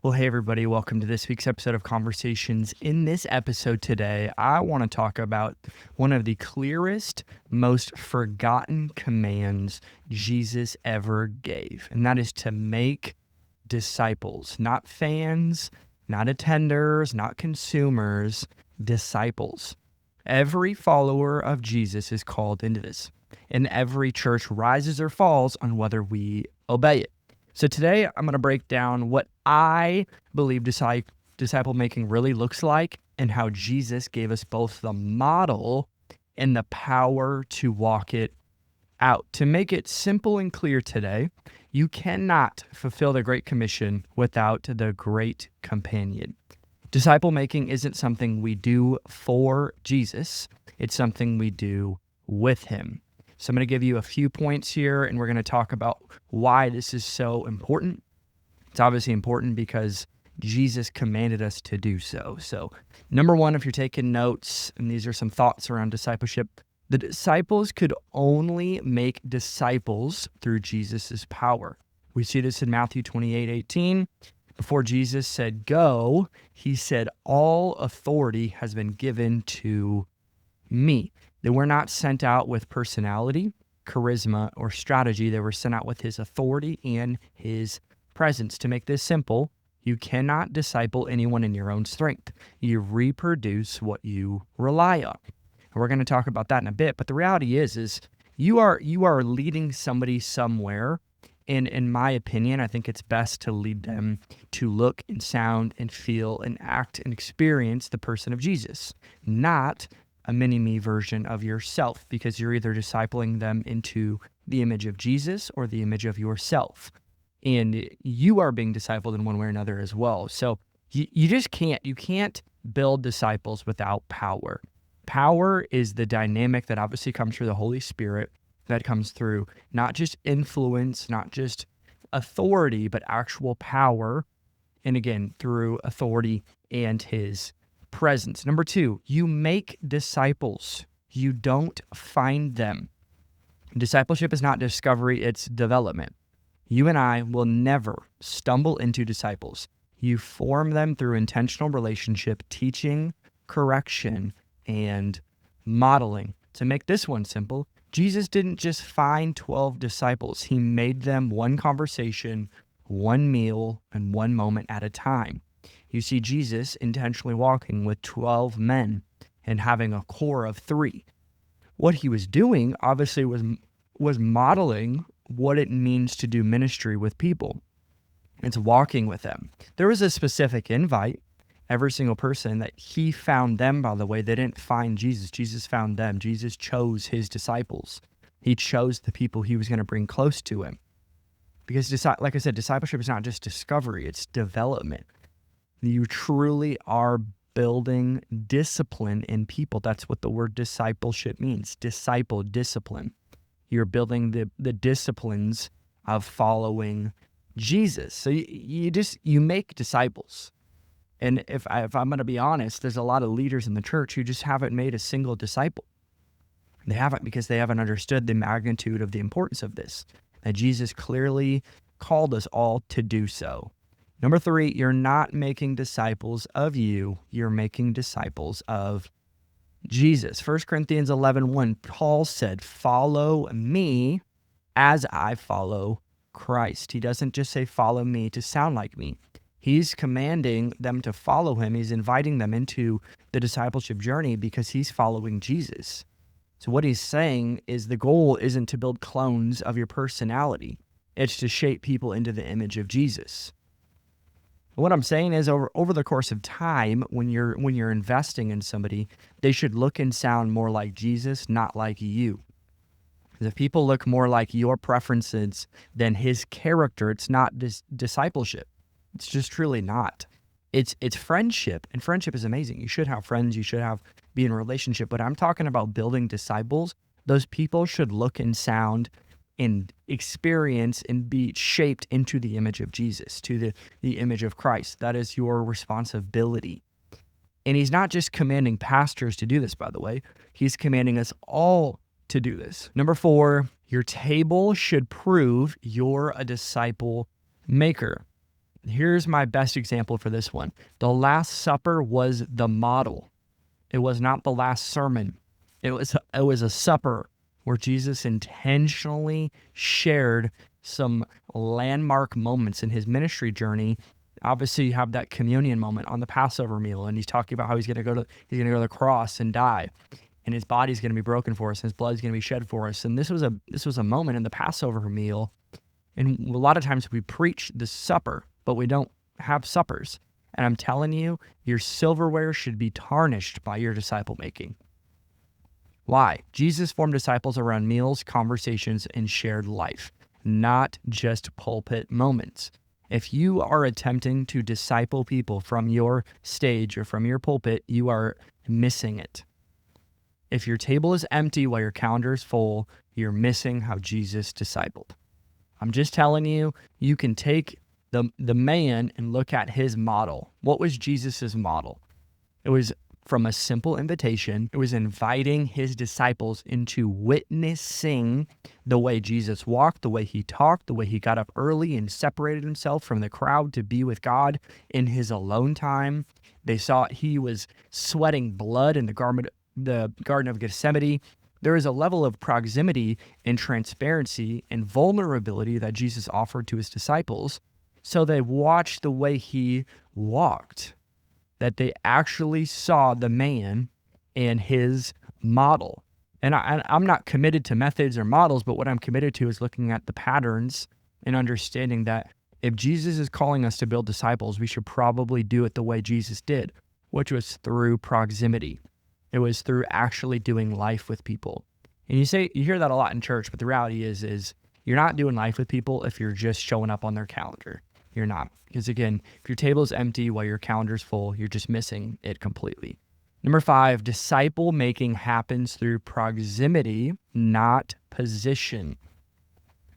Well, hey, everybody, welcome to this week's episode of Conversations. In this episode today, I want to talk about one of the clearest, most forgotten commands Jesus ever gave, and that is to make disciples, not fans, not attenders, not consumers, disciples. Every follower of Jesus is called into this, and every church rises or falls on whether we obey it. So today I'm going to break down what I believe disciple making really looks like and how Jesus gave us both the model and the power to walk it out. To make it simple and clear today, you cannot fulfill the Great Commission without the Great Companion. Disciple making isn't something we do for Jesus, it's something we do with him. So I'm going to give you a few points here, and we're going to talk about why this is so important. It's obviously important because Jesus commanded us to do so. So number one, if you're taking notes, and these are some thoughts around discipleship, the disciples could only make disciples through Jesus' power. We see this in Matthew 28:18. Before Jesus said, "Go," he said, "All authority has been given to me." They were not sent out with personality, charisma, or strategy. They were sent out with his authority and his presence. To make this simple, you cannot disciple anyone in your own strength. You reproduce what you rely on. And we're going to talk about that in a bit, but the reality is you are leading somebody somewhere. And in my opinion, I think it's best to lead them to look and sound and feel and act and experience the person of Jesus, not a mini-me version of yourself, because you're either discipling them into the image of Jesus or the image of yourself. And you are being discipled in one way or another as well. So you just can't build disciples without power. Power is the dynamic that obviously comes through the Holy Spirit, that comes through not just influence, not just authority, but actual power. And again, through authority and his presence. Number two, you make disciples. You don't find them. Discipleship is not discovery, it's development. You and I will never stumble into disciples. You form them through intentional relationship, teaching, correction, and modeling. To make this one simple, Jesus didn't just find 12 disciples. He made them one conversation, one meal, and one moment at a time. You see Jesus intentionally walking with 12 men and having a core of 3. What he was doing, obviously, was modeling what it means to do ministry with people. It's walking with them. There was a specific invite. Every single person that he found them, by the way, they didn't find Jesus. Jesus found them. Jesus chose his disciples. He chose the people he was going to bring close to him. Because, like I said, discipleship is not just discovery, it's development. You truly are building discipline in people. That's what the word discipleship means. Disciple, discipline. You're building the disciplines of following Jesus. So you make disciples. And if I'm going to be honest, there's a lot of leaders in the church who just haven't made a single disciple. They haven't, because they haven't understood the magnitude of the importance of this, that Jesus clearly called us all to do so. Number 3, you're not making disciples of you. You're making disciples of Jesus. 1 Corinthians 11:1, Paul said, "Follow me as I follow Christ." He doesn't just say, "Follow me" to sound like me. He's commanding them to follow him. He's inviting them into the discipleship journey because he's following Jesus. So what he's saying is the goal isn't to build clones of your personality. It's to shape people into the image of Jesus. What I'm saying is over the course of time, when you're investing in somebody, they should look and sound more like Jesus, not like you. If people look more like your preferences than his character, it's not discipleship. It's just truly not. It's friendship, and friendship is amazing. You should have friends. You should be in a relationship. But I'm talking about building disciples. Those people should look and sound and experience and be shaped into the image of Jesus, to the image of Christ. That is your responsibility. And he's not just commanding pastors to do this, by the way. He's commanding us all to do this. Number 4, your table should prove you're a disciple maker. Here's my best example for this one. The Last Supper was the model. It was not the last sermon. It was a supper where Jesus intentionally shared some landmark moments in his ministry journey. Obviously, you have that communion moment on the Passover meal, and he's talking about how he's going to go to the cross and die, and his body's going to be broken for us, and his blood's going to be shed for us. And this was a moment in the Passover meal. And a lot of times we preach the supper, but we don't have suppers. And I'm telling you, your silverware should be tarnished by your disciple making. Why? Jesus formed disciples around meals, conversations, and shared life, not just pulpit moments. If you are attempting to disciple people from your stage or from your pulpit, you are missing it. If your table is empty while your calendar is full, you're missing how Jesus discipled. I'm just telling you, you can take the man and look at his model. What was Jesus's model? It was from a simple invitation. It was inviting his disciples into witnessing the way Jesus walked, the way he talked, the way he got up early and separated himself from the crowd to be with God in his alone time. They saw he was sweating blood in the Garden of Gethsemane. There is a level of proximity and transparency and vulnerability that Jesus offered to his disciples. So they watched the way he walked, that they actually saw the man and his model. And I'm not committed to methods or models, but what I'm committed to is looking at the patterns and understanding that if Jesus is calling us to build disciples, we should probably do it the way Jesus did, which was through proximity. It was through actually doing life with people. And you hear that a lot in church, but the reality is you're not doing life with people if you're just showing up on their calendar. You're not. Because again, if your table is empty while your calendar's full, you're just missing it completely. Number 5, disciple making happens through proximity, not position.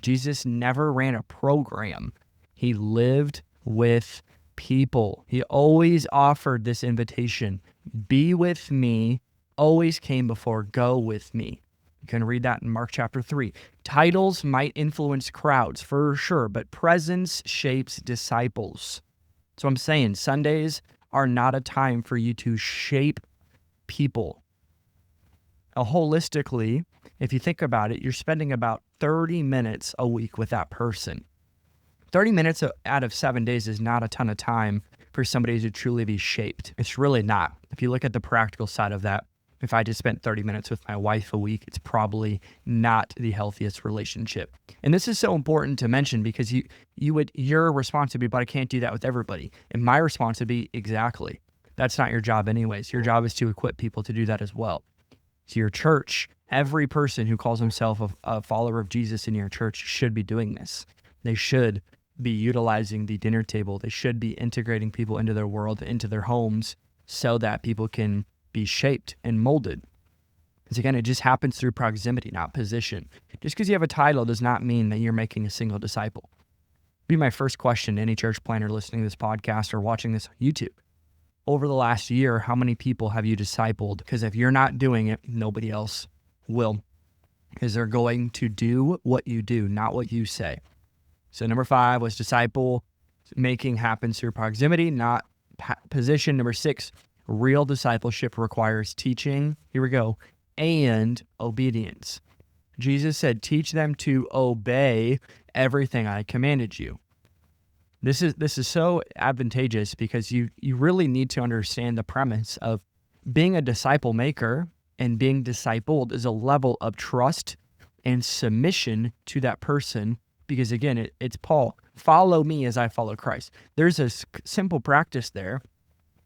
Jesus never ran a program. He lived with people. He always offered this invitation. Be with me, always came before go with me. You can read that in Mark chapter 3. Titles might influence crowds for sure, but presence shapes disciples. So I'm saying Sundays are not a time for you to shape people. Holistically, if you think about it, you're spending about 30 minutes a week with that person. 30 minutes out of 7 days is not a ton of time for somebody to truly be shaped. It's really not. If you look at the practical side of that, if I just spent 30 minutes with my wife a week, it's probably not the healthiest relationship. And this is so important to mention because your response would be, but I can't do that with everybody. And my response would be, exactly. That's not your job anyways. Your job is to equip people to do that as well. So your church, every person who calls himself a follower of Jesus in your church should be doing this. They should be utilizing the dinner table. They should be integrating people into their world, into their homes, so that people can be shaped and molded. Because again, it just happens through proximity, not position. Just because you have a title does not mean that you're making a single disciple. Be my first question to any church planner listening to this podcast or watching this on YouTube. Over the last year, how many people have you discipled? Because if you're not doing it, nobody else will. Because they're going to do what you do, not what you say. So number 5 was disciple making happens through proximity, not position. Number 6, real discipleship requires teaching, here we go, and obedience. Jesus said, teach them to obey everything I commanded you. This is so advantageous because you really need to understand the premise of being a disciple maker and being discipled is a level of trust and submission to that person. Because again, it's Paul, follow me as I follow Christ. There's a simple practice there.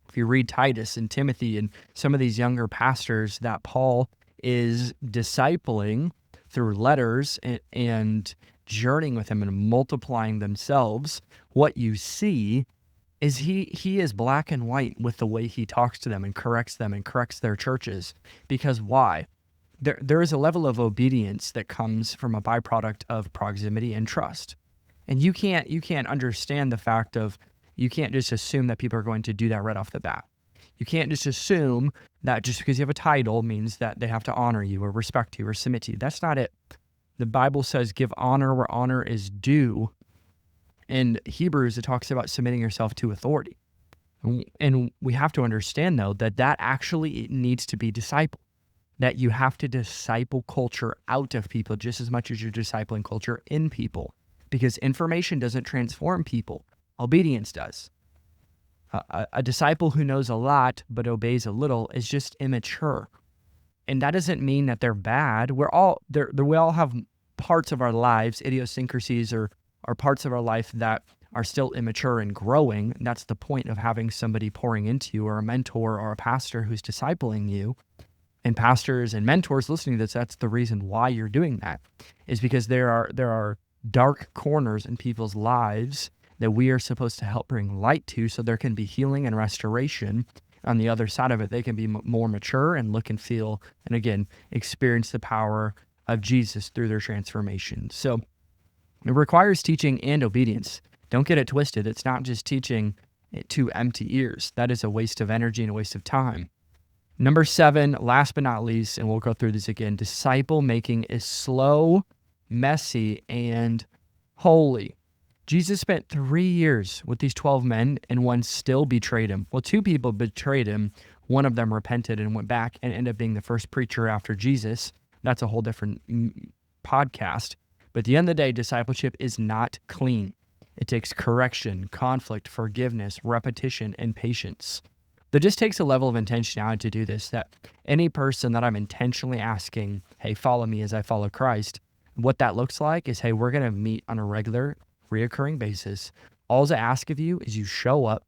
If you read Titus and Timothy and some of these younger pastors that Paul is discipling through letters and journeying with them and multiplying themselves, what you see is he is black and white with the way he talks to them and corrects their churches. Because why? There is a level of obedience that comes from a byproduct of proximity and trust. And you can't understand the fact of, you can't just assume that people are going to do that right off the bat. You can't just assume that just because you have a title means that they have to honor you or respect you or submit to you. That's not it. The Bible says give honor where honor is due. In Hebrews, it talks about submitting yourself to authority. And we have to understand, though, that actually needs to be discipled, that you have to disciple culture out of people just as much as you're discipling culture in people, because information doesn't transform people. Obedience does. A disciple who knows a lot but obeys a little is just immature. And that doesn't mean that they're bad. We all have parts of our lives, idiosyncrasies or parts of our life that are still immature and growing. And that's the point of having somebody pouring into you, or a mentor or a pastor who's discipling you. And pastors and mentors listening to this, that's the reason why you're doing that, is because there are dark corners in people's lives that we are supposed to help bring light to, so there can be healing and restoration. On the other side of it, they can be more mature and look and feel, and again, experience the power of Jesus through their transformation. So it requires teaching and obedience. Don't get it twisted. It's not just teaching to empty ears. That is a waste of energy and a waste of time. Number 7, last but not least, and we'll go through this again, disciple making is slow, messy, and holy. Jesus spent 3 years with these 12 men, and one still betrayed him. Well, 2 people betrayed him. One of them repented and went back and ended up being the first preacher after Jesus. That's a whole different podcast. But at the end of the day, discipleship is not clean. It takes correction, conflict, forgiveness, repetition, and patience. There just takes a level of intentionality to do this, that any person that I'm intentionally asking, hey, follow me as I follow Christ, what that looks like is, hey, we're going to meet on a regular, reoccurring basis. All I ask of you is you show up,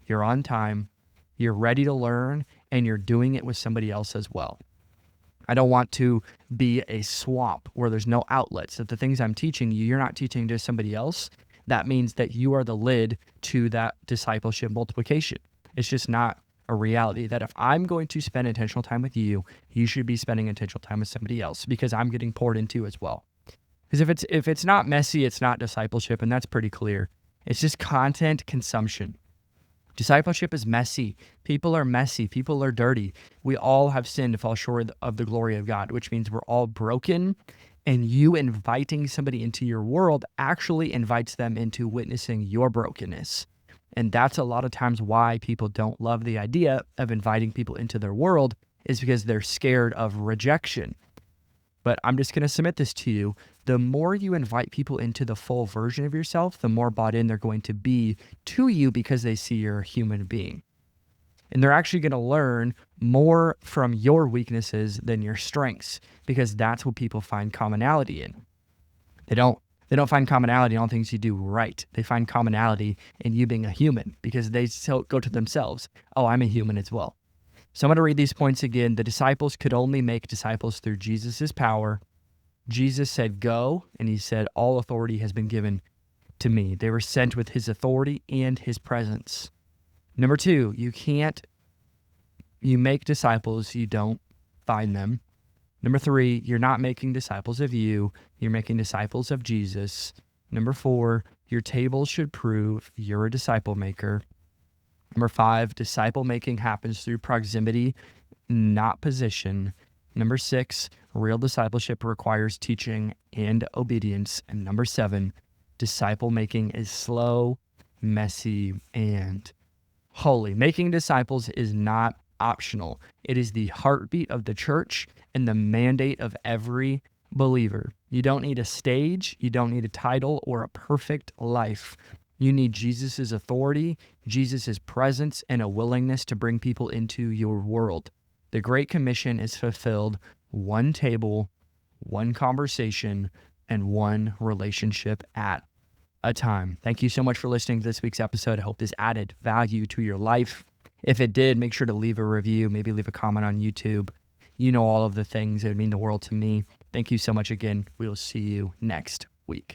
you're on time, you're ready to learn, and you're doing it with somebody else as well. I don't want to be a swamp where there's no outlets, that the things I'm teaching you, you're not teaching to somebody else. That means that you are the lid to that discipleship multiplication. It's just not a reality that if I'm going to spend intentional time with you, you should be spending intentional time with somebody else, because I'm getting poured into as well. Because if it's not messy, it's not discipleship, and that's pretty clear. It's just content consumption. Discipleship is messy. People are messy. People are dirty. We all have sinned to fall short of the glory of God, which means we're all broken. And you inviting somebody into your world actually invites them into witnessing your brokenness. And that's a lot of times why people don't love the idea of inviting people into their world, is because they're scared of rejection. But I'm just going to submit this to you. The more you invite people into the full version of yourself, the more bought in they're going to be to you, because they see you're a human being. And they're actually going to learn more from your weaknesses than your strengths, because that's what people find commonality in. They don't find commonality in all things you do right. They find commonality in you being a human, because they still go to themselves, oh, I'm a human as well. So I'm going to read these points again. The disciples could only make disciples through Jesus' power. Jesus said, go, and he said, all authority has been given to me. They were sent with his authority and his presence. Number 2, you make disciples, you don't find them. Number 3, you're not making disciples of you, you're making disciples of Jesus. Number 4, your table should prove you're a disciple maker. Number 5, disciple making happens through proximity, not position. Number 6, real discipleship requires teaching and obedience. And number 7, disciple making is slow, messy, and holy. Making disciples is not optional. It is the heartbeat of the church and the mandate of every believer. You don't need a stage, you don't need a title or a perfect life. You need Jesus' authority, Jesus' presence, and a willingness to bring people into your world. The Great Commission is fulfilled one table, one conversation, and one relationship at a time. Thank you so much for listening to this week's episode. I hope this added value to your life. If it did, make sure to leave a review, maybe leave a comment on YouTube. You know all of the things. It would mean the world to me. Thank you so much again. We will see you next week.